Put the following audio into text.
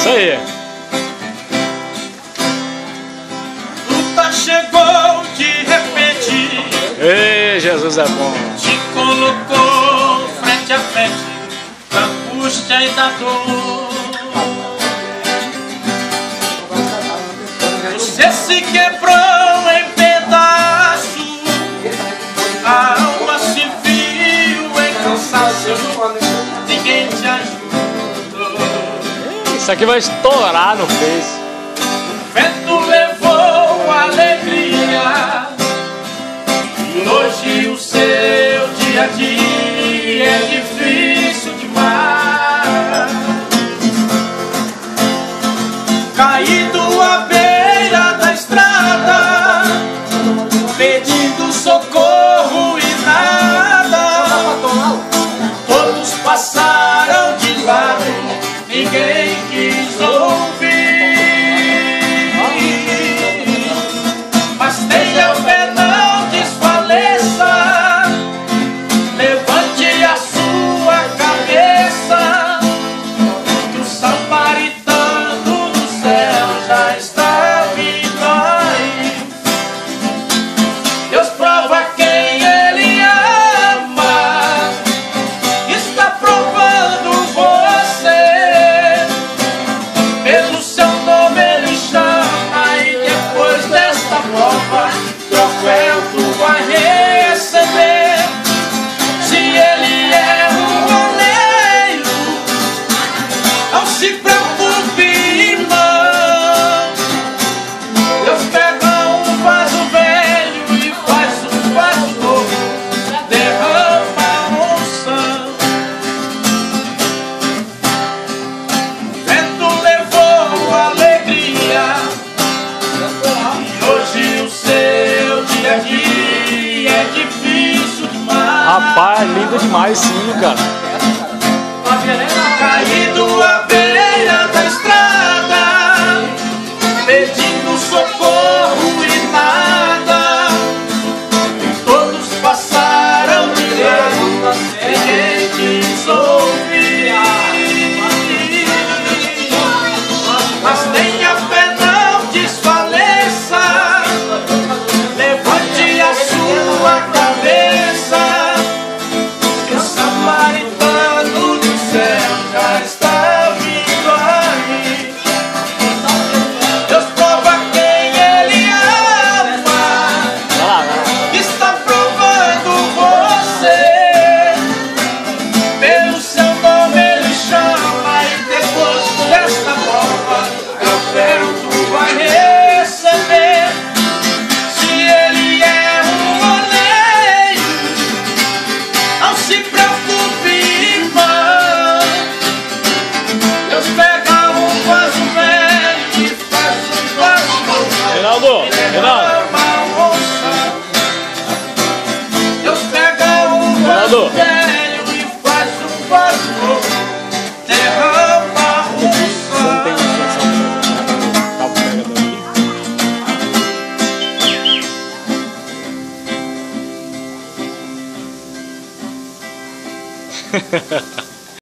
Isso aí. Luta chegou de repente. Ei, Jesus é bom. Te colocou frente a frente da angústia e da dor. Você se quebrou em pedaços, a alma se viu em cansaço, ninguém te ajudou. Isso aqui vai estourar no Face. O vento levou a alegria e hoje o seu dia a dia é difícil demais. Caído à beira da estrada, pedindo socorro e nada. Todos passaram de lado, ninguém quis ouvir. Mas tenha fé, não desfaleça, levante a sua cabeça, que o samaritano do céu já está vindo aí. Deus prova quem Ele ama, está provando você. Pelo seu nome Ele chama e depois desta prova troféu tu vai receber. Se Ele é um oleiro, não se preocupe, irmão. Deus pega um vaso velho e faz um vaso novo, derrama unção. O vento levou a alegria e hoje o seu dia a dia é difícil demais. Rapaz, lindo demais sim, cara. Caído à beira da estrada, pedindo socorro e nada. Todos passaram de lado, ninguém quis ouvir. Mas tenha fé, não desfaleça, levante a sua cabeça, que o samaritano do céu já está vindo aí. Deus prova quem Ele ama, está provando você. Pelo seu nome Ele chama e depois desta prova troféu tu vai receber. Se Ele é um oleiro, não se preocupe, irmão. Deus pega um vaso velho e faz um vaso novo, Reinaldo, derrama unção. Deus pega um vaso Reinaldo. velho e faz um vaso novo, derrama unção. Hahaha.